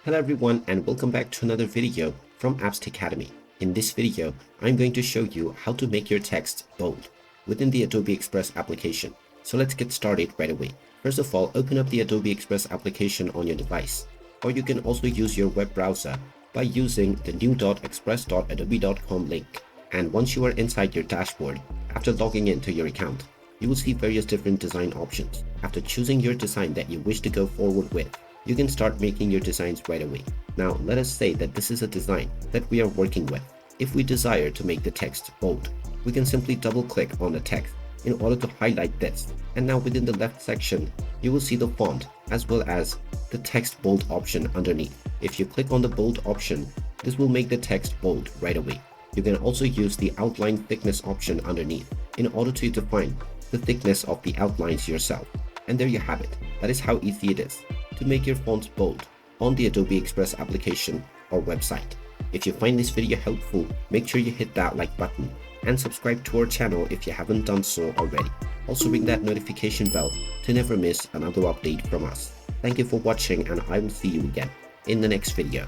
Hello everyone and welcome back to another video from Apps Academy. In this video, I'm going to show you how to make your text bold within the Adobe Express application. So let's get started right away. First of all, open up the Adobe Express application on your device, or you can also use your web browser by using the new.express.adobe.com link. And once you are inside your dashboard, after logging into your account, you will see various different design options. After choosing your design that you wish to go forward with, you can start making your designs right away. Now, let us say that this is a design that we are working with. If we desire to make the text bold, we can simply double click on the text in order to highlight this. And now within the left section, you will see the font as well as the text bold option underneath. If you click on the bold option, this will make the text bold right away. You can also use the outline thickness option underneath in order to define the thickness of the outlines yourself. And there you have it. That is how easy it is to make your fonts bold on the Adobe Express application or website. If you find this video helpful, make sure you hit that like button and subscribe to our channel if you haven't done so already. Also ring that notification bell to never miss another update from us. Thank you for watching and I will see you again in the next video.